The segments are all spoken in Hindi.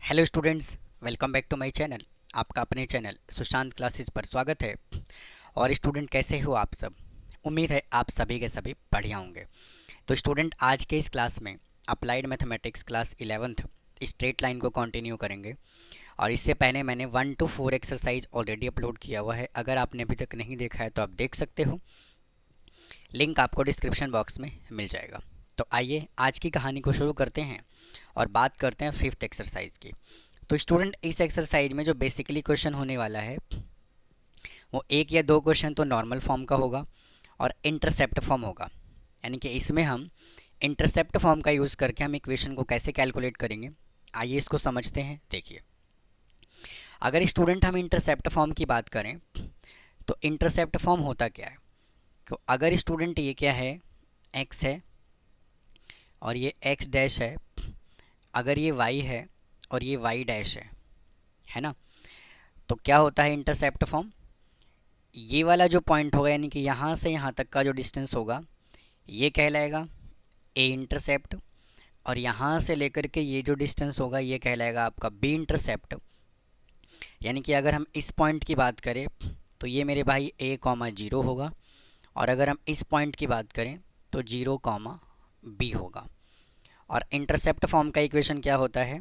Hello students, welcome back to my channel. आपका अपने चैनल सुशांत क्लासेस पर स्वागत है। और स्टूडेंट कैसे हो आप सब? उम्मीद है आप सभी के सभी बढ़िया होंगे। तो स्टूडेंट आज के इस क्लास में applied mathematics class 11th straight line को कंटिन्यू करेंगे। और इससे पहले मैंने 1 to 4 एक्सरसाइज ऑलरेडी अपलोड किया हुआ है। अगर आपने अभी तक नहीं देखा है तो आप देख सकते हो, लिंक आपको डिस्क्रिप्शन बॉक्स में मिल जाएगा। तो आइए आज की कहानी को शुरू करते हैं और बात करते हैं 5th एक्सरसाइज की। तो स्टूडेंट इस एक्सरसाइज में जो बेसिकली क्वेश्चन होने वाला है वो एक या दो क्वेश्चन तो नॉर्मल फॉर्म का होगा और इंटरसेप्ट फॉर्म होगा। यानी कि इसमें हम इंटरसेप्ट फॉर्म का यूज़ करके हम इक्वेशन को कैसे कैलकुलेट करेंगे, आइए इसको समझते हैं। देखिए, अगर स्टूडेंट हम इंटरसेप्ट फॉर्म की बात करें तो इंटरसेप्ट फॉर्म होता क्या है? तो अगर स्टूडेंट ये क्या है, एक्स है और ये एक्स डैश है, अगर ये वाई है और ये वाई डैश है ना, तो क्या होता है इंटरसेप्ट फॉर्म? ये वाला जो पॉइंट होगा यानी कि यहाँ से यहाँ तक का जो डिस्टेंस होगा ये कहलाएगा ए इंटरसेप्ट, और यहाँ से लेकर के ये जो डिस्टेंस होगा ये कहलाएगा आपका बी इंटरसेप्ट। यानी कि अगर हम इस पॉइंट की बात करें तो ये मेरे भाई ए कॉमा जीरो होगा, और अगर हम इस पॉइंट की बात करें तो जीरो कॉमा बी होगा। और इंटरसेप्ट फॉर्म का इक्वेशन क्या होता है?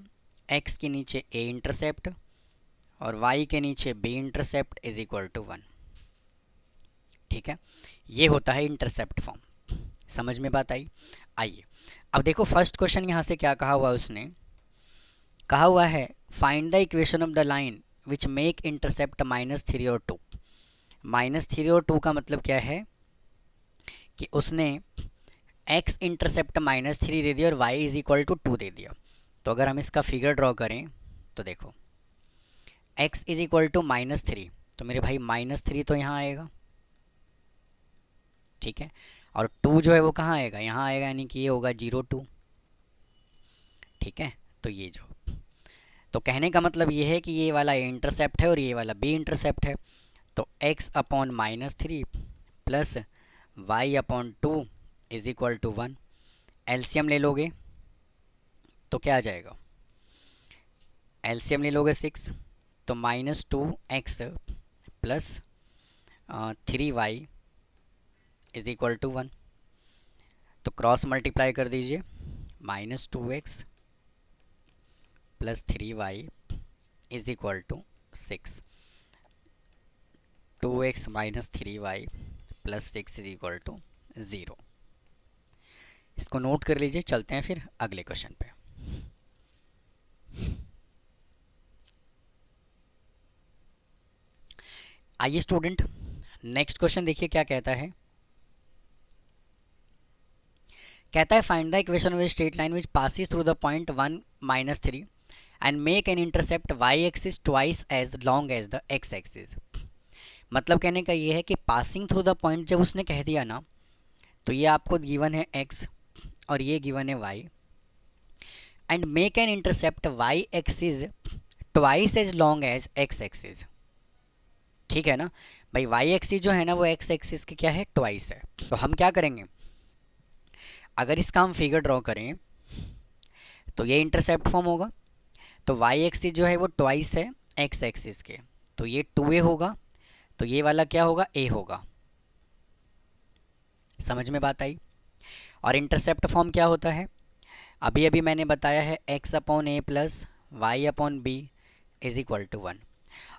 एक्स के नीचे ए इंटरसेप्ट और वाई के नीचे B intercept is equal to 1। ठीक है, ये होता है इंटरसेप्ट फॉर्म। समझ में बात आई? आइए अब देखो, फर्स्ट क्वेश्चन यहाँ से क्या कहा हुआ, उसने कहा हुआ है find the equation of the line which make intercept -3 और 2। -3 और 2 का मतलब क्या है कि उसने x इंटरसेप्ट -3 दे दिया और y इज इक्वल टू 2 दे दिया। तो अगर हम इसका फिगर ड्रॉ करें तो देखो, x इज इक्वल टू -3, तो मेरे भाई -3 तो यहाँ आएगा, ठीक है, और 2 जो है वो कहाँ आएगा? यहाँ आएगा, यानी कि ये होगा 0 2। ठीक है, तो ये जो, तो कहने का मतलब ये है कि ये वाला ए इंटरसेप्ट है और ये वाला बी इंटरसेप्ट है। तो x upon -3 plus y upon 2 is equal to 1। LCM ले लोगे तो क्या आ जाएगा? एलसीएम ले लोगे 6, तो -2x plus 3y is equal to 1। तो क्रॉस मल्टीप्लाई कर दीजिए, -2x plus 3y is equal to 6। 2x minus 3y plus 6 is equal to 0। इसको नोट कर लीजिए। चलते हैं फिर अगले क्वेश्चन पे। आइए स्टूडेंट, नेक्स्ट क्वेश्चन देखिए क्या कहता है। कहता है find the equation of straight line which passes through the point 1 -3 and make an intercept y axis twice as long as the x axis. मतलब कहने का ये है कि पासिंग थ्रू द पॉइंट जब उसने कह दिया ना, तो ये आपको गिवन है x और ये गिवन है y, and make an intercept y axis twice as long as x axis. ठीक है ना भाई, y एक्सिस जो है ना वो x एक्सिस की क्या है? ट्वाइस है। तो हम क्या करेंगे, अगर इसका हम फिगर ड्रॉ करें तो ये इंटरसेप्ट फॉर्म होगा। तो y एक्सिस जो है वो ट्वाइस है x एक्सिस के, तो ये 2a होगा, तो ये वाला क्या होगा? a होगा। समझ में बात आई? और इंटरसेप्ट फॉर्म क्या होता है? अभी अभी मैंने बताया है x upon a plus y upon b is equal to 1।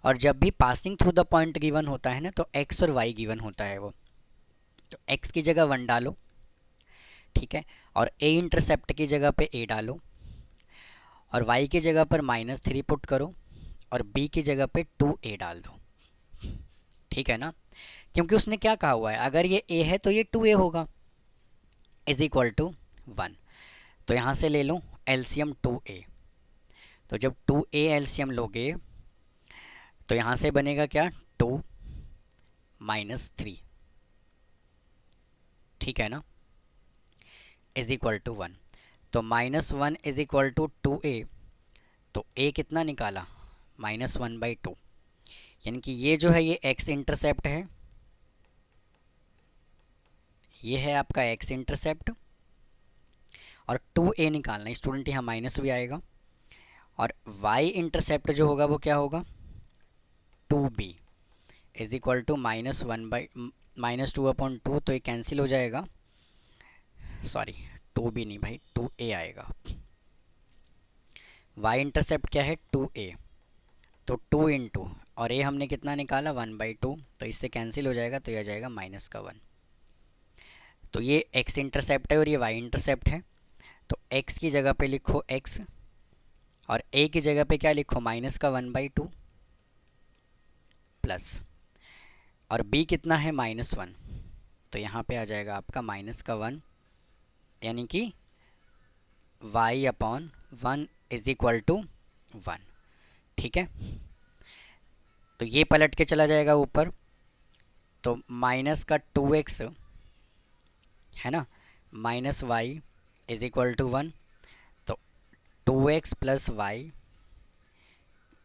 और जब भी passing through the point given होता है ना, तो x और y गिवन होता है वो, तो x की जगह 1 डालो, ठीक है, और a इंटरसेप्ट की जगह पे a डालो, और y की जगह पर -3 पुट करो, और b की जगह पे 2a डाल दो। ठीक है ना, क्योंकि उसने क्या कहा हुआ है, अगर ये a है तो ये 2a होगा इज इक्वल टू 1। तो यहाँ से ले लो एलसीएम 2a। तो जब 2a एलसीएम लोगे तो यहाँ से बनेगा क्या? 2 -3, ठीक है ना, इज इक्वल टू 1। तो -1 इज इक्वल टू 2a, तो a कितना निकाला? -1/2। यानी कि ये जो है ये x इंटरसेप्ट है, ये है आपका x इंटरसेप्ट, और 2a निकालना है स्टूडेंट, यहाँ माइनस भी आएगा, और y इंटरसेप्ट जो होगा वो क्या होगा, 2b इज इक्वल टू -2/2, तो ये कैंसिल हो जाएगा, सॉरी 2b नहीं भाई 2a आएगा। y इंटरसेप्ट क्या है 2a, तो 2 इंटू और a हमने कितना निकाला 1/2, तो इससे कैंसिल हो जाएगा, तो यह आ जाएगा -1। तो ये x इंटरसेप्ट है और ये y इंटरसेप्ट है, तो x की जगह पे लिखो x और a की जगह पे क्या लिखो -1/2 प्लस, और b कितना है -1, तो यहाँ पे आ जाएगा आपका -1, यानी कि y/1 इज इक्वल टू 1। ठीक है, तो ये पलट के चला जाएगा ऊपर, तो माइनस का 2x है ना, minus y is equal to 1, तो 2x plus y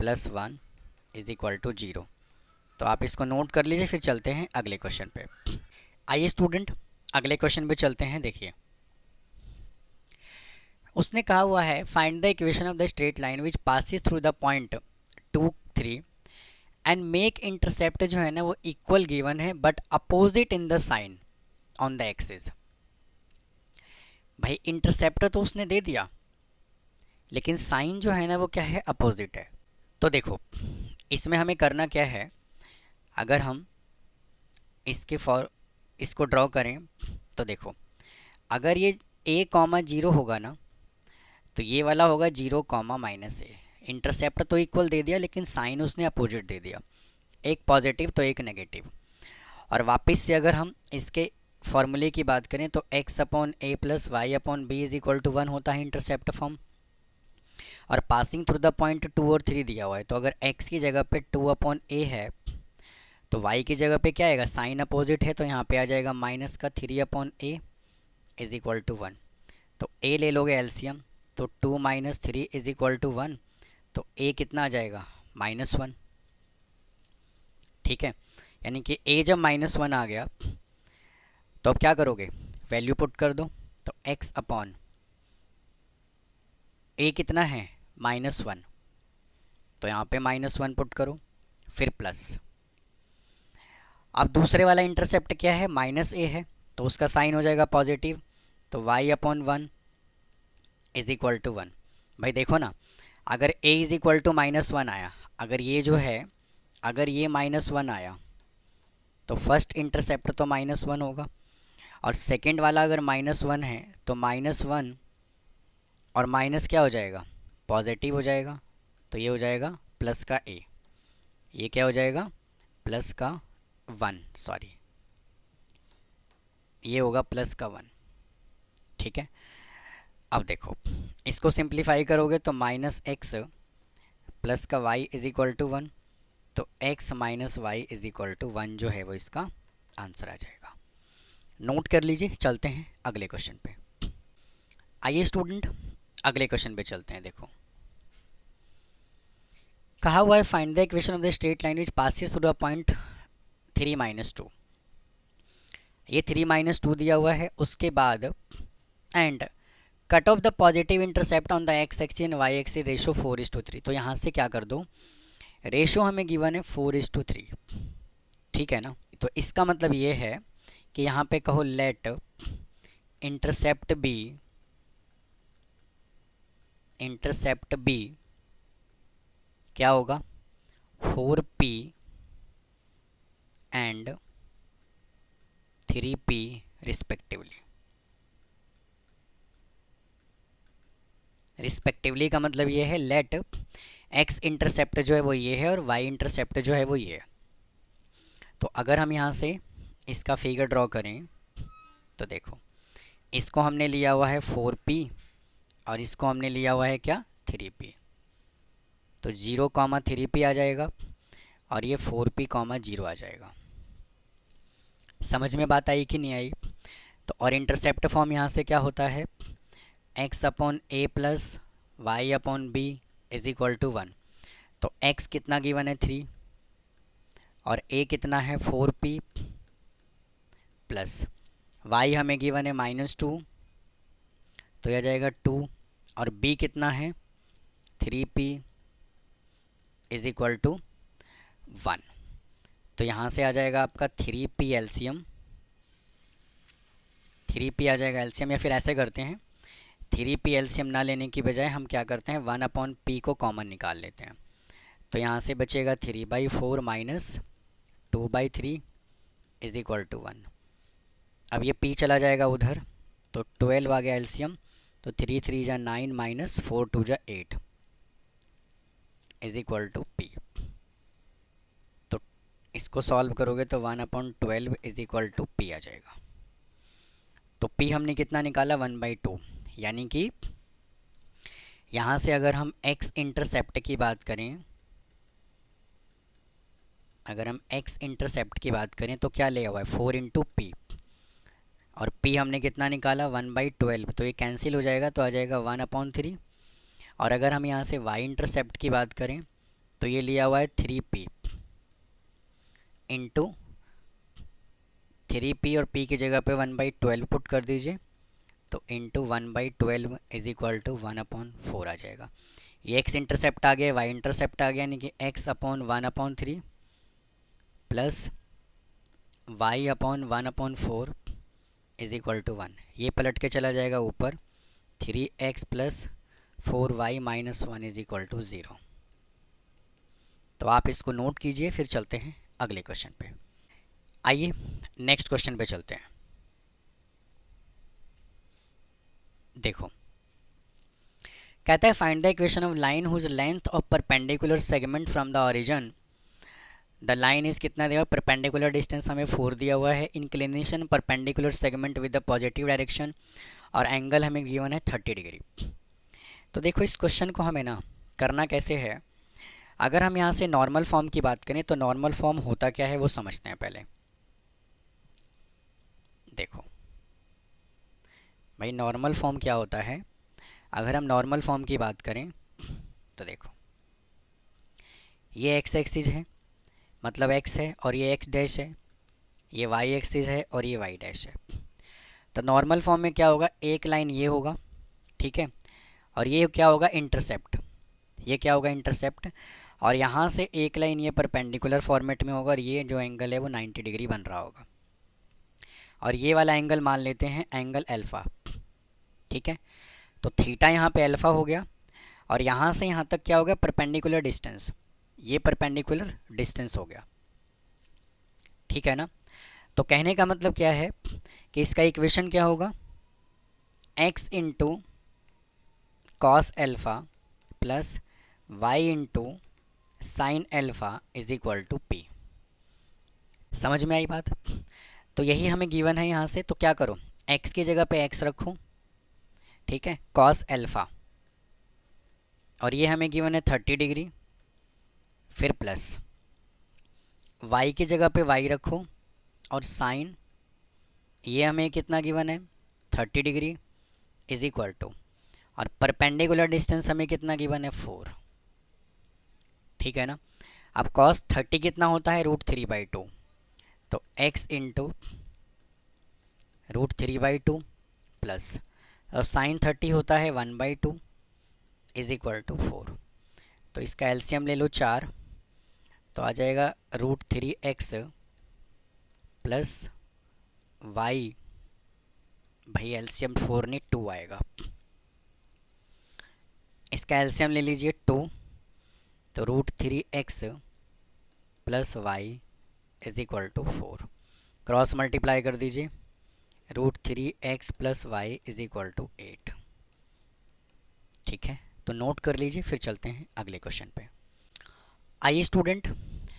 plus 1 is equal to 0। तो आप इसको नोट कर लीजिए, फिर चलते हैं अगले क्वेश्चन पे। आइए स्टूडेंट अगले क्वेश्चन पे चलते हैं। देखिए उसने कहा हुआ है find the equation of the straight line which passes through the point 2, 3 and make intercept जो है ना वो इक्वल गिवन है but opposite in the sign on the axis. भाई इंटरसेप्टर तो उसने दे दिया, लेकिन साइन जो है ना वो क्या है, अपोजिट है। तो देखो इसमें हमें करना क्या है, अगर हम इसको ड्रॉ करें तो देखो अगर ये a,0 होगा ना, तो ये वाला होगा 0,-a। इंटरसेप्ट तो इक्वल दे दिया, लेकिन साइन उसने अपोजिट दे दिया, एक पॉजिटिव तो एक नेगेटिव। और वापस से अगर हम इसके फॉर्मूले की बात करें तो x/a plus y/b is equal to 1 होता है इंटरसेप्ट फॉर्म, और पासिंग थ्रू द पॉइंट 2 और 3 दिया हुआ है, तो अगर x की जगह पे 2/a है तो y की जगह पे क्या आएगा, साइन अपोजिट है, तो यहाँ पे आ जाएगा -3/a इज इक्वल टू 1। तो a ले लोगे एलसीएम, तो 2 - 3 इज इक्वल टू 1, तो a कितना आ जाएगा -1। ठीक है, यानी कि a जब -1 आ गया तो अब क्या करोगे, वैल्यू पुट कर दो, तो x/a कितना है -1, तो यहाँ पे -1 पुट करो, फिर प्लस। अब दूसरे वाला इंटरसेप्ट क्या है, -a है, तो उसका साइन हो जाएगा पॉजिटिव, तो y/1 इज इक्वल टू 1। भाई देखो ना, अगर a इज इक्वल टू -1 आया, अगर ये जो है अगर ये -1 आया तो फर्स्ट इंटरसेप्ट तो -1 होगा, और सेकंड वाला अगर -1 है तो -1 और माइनस क्या हो जाएगा, पॉजिटिव हो जाएगा, तो ये हो जाएगा प्लस का a, ये क्या हो जाएगा प्लस का 1, सॉरी ये होगा प्लस का 1। ठीक है, अब देखो इसको सिंप्लीफाई करोगे तो -x प्लस का y इज इक्वल टू 1, तो x minus y is equal to 1 जो है वो इसका आंसर आ जाएगा। नोट कर लीजिए, चलते हैं अगले क्वेश्चन पे। आइए स्टूडेंट अगले क्वेश्चन पे चलते हैं। देखो कहा हुआ है find the equation of the straight line which passes through the point 3 - 2। ये 3 - 2 दिया हुआ है, उसके बाद and cut off the positive intercept on the x axis and y axis ratio 4:3। तो यहाँ से क्या कर दो, रेशो हमें गिवन है 4:3, ठीक है ना। तो इसका मतलब ये है कि यहाँ पे कहो लेट इंटरसेप्ट बी क्या होगा 4p एंड 3p रिस्पेक्टिवली का मतलब ये है लेट x इंटरसेप्ट जो है वो ये है और y इंटरसेप्ट जो है वो ये है। तो अगर हम यहाँ से इसका फिगर ड्रॉ करें तो देखो इसको हमने लिया हुआ है 4p और इसको हमने लिया हुआ है क्या 3p, तो 0,3p आ जाएगा और ये 4p, 0 आ जाएगा। समझ में बात आई कि नहीं आई। तो और इंटरसेप्ट फॉर्म यहाँ से क्या होता है x/a plus y/b is equal to 1। तो x कितना गिवन है 3 और a कितना है 4p प्लस y हमें गिवन है -2, तो यह जाएगा 2 और b कितना है 3p इज इक्वल टू 1। तो यहाँ से आ जाएगा आपका 3p एलसीएम, 3p आ जाएगा एलसीएम। या फिर ऐसे करते हैं, 3p एलसीएम ना लेने की बजाय हम क्या करते हैं 1/p को कॉमन निकाल लेते हैं। तो यहाँ से बचेगा 3/4 माइनस 2/3 इज इक्वल टू 1। अब ये p चला जाएगा उधर, तो 12 आ गया एलसीएम। तो 3 3 जा 9 माइनस 4 2 जा 8 इज इक्वल टू p। तो इसको सॉल्व करोगे तो 1/12 इज इक्वल टू p आ जाएगा। तो p हमने कितना निकाला 1/2, यानी कि यहाँ से अगर हम x इंटरसेप्ट की बात करें, अगर हम x इंटरसेप्ट की बात करें तो क्या लिया हुआ है 4 इंटू p, और p हमने कितना निकाला 1/12। तो ये कैंसिल हो जाएगा, तो आ जाएगा 1/3। और अगर हम यहाँ से y इंटरसेप्ट की बात करें तो ये लिया हुआ है 3p इंटू 3p, और p की जगह पे 1/12 पुट कर दीजिए, तो इंटू 1/12 इज इक्वल टू 1/4 आ जाएगा। ये x इंटरसेप्ट आ गया, y इंटरसेप्ट आ गया, यानी कि x/1/3 plus y/1/4 is equal to 1। ये पलट के चला जाएगा ऊपर, 3x plus 4y minus 1 is equal to 0। तो आप इसको नोट कीजिए, फिर चलते हैं अगले क्वेश्चन पे। आइए नेक्स्ट क्वेश्चन पे चलते हैं। देखो, कहता है find the equation of line whose length of perpendicular segment from the origin. The line is कितना दिया हुआ, परपेंडिकुलर डिस्टेंस हमें 4 दिया हुआ है, inclination perpendicular segment with the positive direction, और एंगल हमें गिवन है 30 डिग्री। तो देखो इस क्वेश्चन को हमें ना करना कैसे है, अगर हम यहाँ से नॉर्मल फॉर्म की बात करें तो नॉर्मल फॉर्म होता क्या है वो समझते हैं पहले। देखो भाई, नॉर्मल फॉर्म क्या होता है, अगर हम नॉर्मल फॉर्म की बात करें तो देखो ये x एक्सिस है, मतलब x है, और ये x डैश है, ये y एक्सिस है और ये y डैश है। तो नॉर्मल फॉर्म में क्या होगा, एक लाइन ये होगा, ठीक है, और ये क्या होगा इंटरसेप्ट, ये क्या होगा इंटरसेप्ट, और यहाँ से एक लाइन ये परपेंडिकुलर फॉर्मेट में होगा, और ये जो एंगल है वो 90 डिग्री बन रहा होगा, और ये वाला एंगल मान लेते हैं एंगल अल्फ़ा, ठीक है। तो थीटा यहाँ पे अल्फ़ा हो गया, और यहाँ से यहाँ तक क्या हो गया परपेंडिकुलर डिस्टेंस, ये परपेंडिकुलर डिस्टेंस हो गया, ठीक है ना। तो कहने का मतलब क्या है कि इसका इक्वेशन क्या होगा, x into cos alpha plus y into sine alpha is equal to p। समझ में आई बात। तो यही हमें गिवन है यहाँ से, तो क्या करो x की जगह पे x रखो, ठीक है, कॉस अल्फ़ा, और ये हमें गिवन है 30 डिग्री, फिर प्लस y की जगह पे y रखो और साइन, ये हमें कितना गिवन है 30 डिग्री इज इक्वल टू, और परपेंडिकुलर डिस्टेंस हमें कितना गिवन है 4, ठीक है ना। अब cos 30 कितना होता है √3/2, तो x इंटू √3/2 प्लस, और साइन 30 होता है 1/2 इज इक्वल टू 4। तो इसका एलसीएम ले लो 4, तो आ जाएगा √3x प्लस y, भाई एलसीएम 4 नहीं 2 आएगा, इसका एलसीएम ले लीजिए 2, तो √3x plus y is equal to 4, cross multiply कर दीजिए, √3x plus y is equal to 8, ठीक है। तो नोट कर लीजिए, फिर चलते हैं अगले क्वेश्चन पे। आइए स्टूडेंट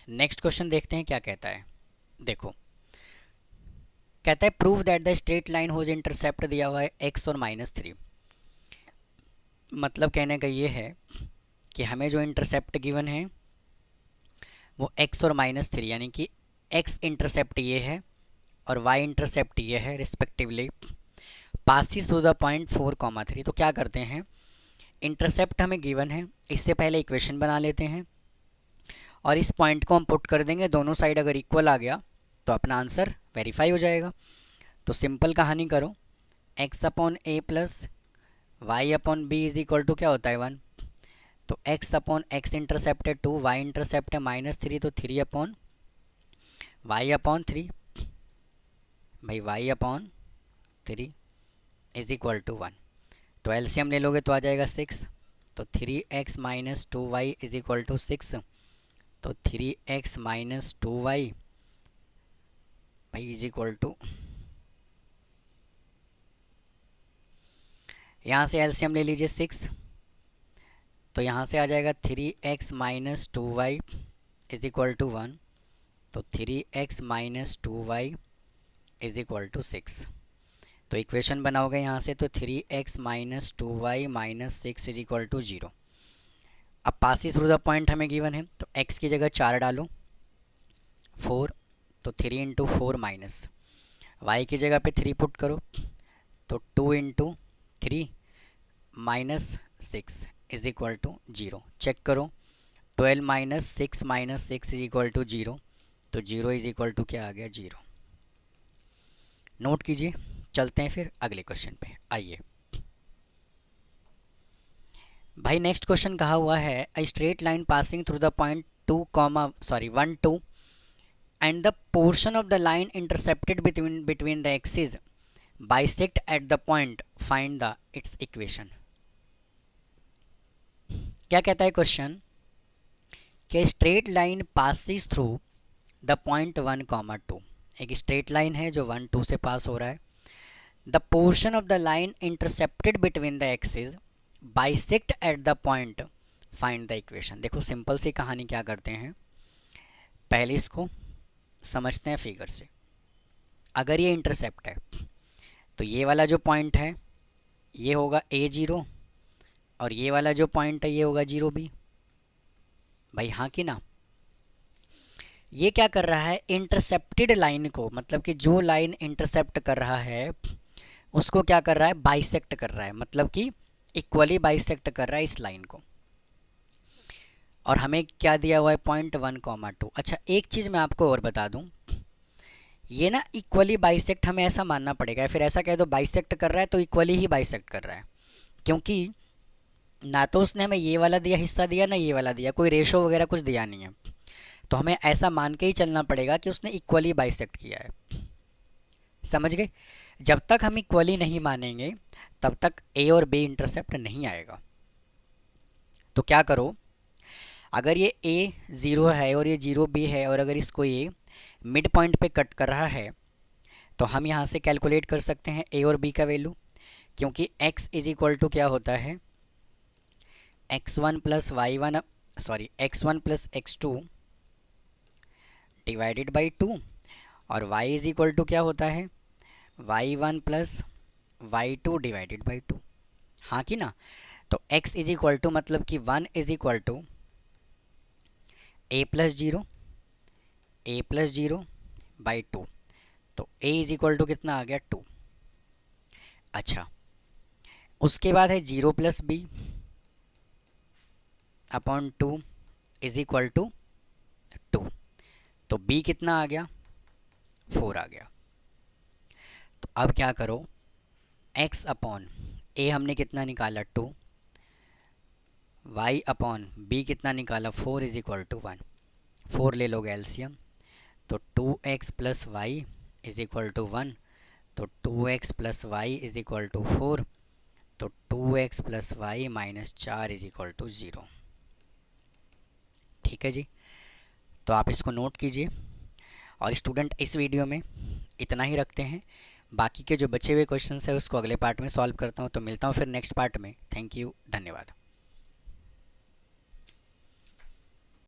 नेक्स्ट क्वेश्चन देखते हैं क्या कहता है। देखो कहता है prove that the straight line whose intercept दिया हुआ है x और -3। मतलब कहने का ये है कि हमें जो इंटरसेप्ट गिवन है वो x और -3, यानी कि x इंटरसेप्ट ये है और y इंटरसेप्ट ये है respectively, passes to the point 4,3। तो क्या करते हैं, इंटरसेप्ट हमें गिवन है, इससे पहले इक्वेशन बना लेते हैं और इस पॉइंट को हम पुट कर देंगे, दोनों साइड अगर इक्वल आ गया तो अपना आंसर वेरीफाई हो जाएगा। तो सिंपल कहानी करो, x/a plus y/b is equal to क्या होता है 1, तो x अपॉन x इंटरसेप्ट है 2, y इंटरसेप्ट है -3, तो 3 अपॉन y अपॉन 3, भाई y upon 3 is equal to 1। तो एलसीएम ले लोगे तो आ जाएगा 6, तो 3x minus 2y is equal to 6, तो 3x माइनस 2y भाई इज इक्वल टू, यहाँ से एलसीएम ले लीजिए 6, तो यहाँ से आ जाएगा 3x minus 2y is equal to 1, तो 3x minus 2y is equal to 6। तो इक्वेशन बनाओगे यहाँ से, तो 3x minus 2y minus 6 is equal to 0। अब पासिस थ्रू द पॉइंट हमें गिवन है, तो x की जगह 4 डालो, 4, तो 3 इंटू 4 माइनस, y की जगह पे 3 पुट करो, तो 2 into 3 minus 6 is equal to 0। Check करो, 12 माइनस 6 इज इक्वल टू 0, तो 0 इज इक्वल टू क्या आ गया, 0। नोट कीजिए, चलते हैं फिर अगले क्वेश्चन पे। आइए भाई, नेक्स्ट क्वेश्चन कहा हुआ है a straight line passing through the point 1 2 and the portion of the line intercepted between the axis bisect at the point, find the it's equation. क्या कहता है क्वेश्चन कि straight line passes through the point 1 2, एक स्ट्रेट लाइन है जो 1 2 से पास हो रहा है। The portion of the line intercepted between the axis bisect at the point, find the equation. देखो सिंपल सी कहानी, क्या करते हैं, पहले इसको समझते हैं फिगर से। अगर ये इंटरसेप्ट है तो ये वाला जो पॉइंट है ये होगा A0, और ये वाला जो पॉइंट है ये होगा 0B। भाई हाँ कि ना? ये क्या कर रहा है, इंटरसेप्टेड लाइन को, मतलब कि जो लाइन इंटरसेप्ट कर रहा है उसको क्या कर रहा है, बाइसेक्ट कर रहा है, मतलब कि इक्वली बाइसेक्ट कर रहा है इस लाइन को। और हमें क्या दिया हुआ है, पॉइंट 1 2। अच्छा एक चीज़ मैं आपको और बता दूं, ये ना इक्वली बाइसेक्ट हमें ऐसा मानना पड़ेगा, फिर ऐसा कह दो बाइसेक्ट कर रहा है तो इक्वली ही बाइसेक्ट कर रहा है, क्योंकि ना तो उसने हमें ये वाला दिया हिस्सा दिया ना ये वाला दिया, कोई रेशो वगैरह कुछ दिया नहीं है। तो हमें ऐसा मान के ही चलना पड़ेगा कि उसने इक्वली बाइसेक्ट किया है। समझ गए? जब तक हम इक्वली नहीं मानेंगे तब तक ए और बी इंटरसेप्ट नहीं आएगा। तो क्या करो, अगर ये ए 0 है और ये 0B है, और अगर इसको ये मिड पॉइंट पे कट कर रहा है, तो हम यहाँ से कैलकुलेट कर सकते हैं ए और बी का वैल्यू, क्योंकि x इज इक्वल टू क्या होता है, x1 plus y1 sorry x1 plus x2 divided by 2, और y इज इक्वल टू क्या होता है, y1 plus y2 divided by 2। हाँ कि ना? तो x इज इक्वल टू मतलब कि 1 is equal to a plus 0 by 2, तो a इज इक्वल टू कितना आ गया, 2। अच्छा उसके बाद है 0 plus b upon 2 is equal to 2, तो b कितना आ गया, 4 आ गया। तो अब क्या करो, x अपॉन a हमने कितना निकाला 2, y अपॉन b कितना निकाला 4 इज इक्वल टू 1। 4 ले लोगे एलसीएम, तो 2x plus y is equal to 1, तो 2x plus y is equal to 4, तो 2x plus y minus 4 is equal to 0। ठीक है जी, तो आप इसको नोट कीजिए। और स्टूडेंट इस वीडियो में इतना ही रखते हैं, बाकी के जो बचे हुए क्वेश्चंस है उसको अगले पार्ट में सॉल्व करता हूँ। तो मिलता हूँ फिर नेक्स्ट पार्ट में। थैंक यू, धन्यवाद।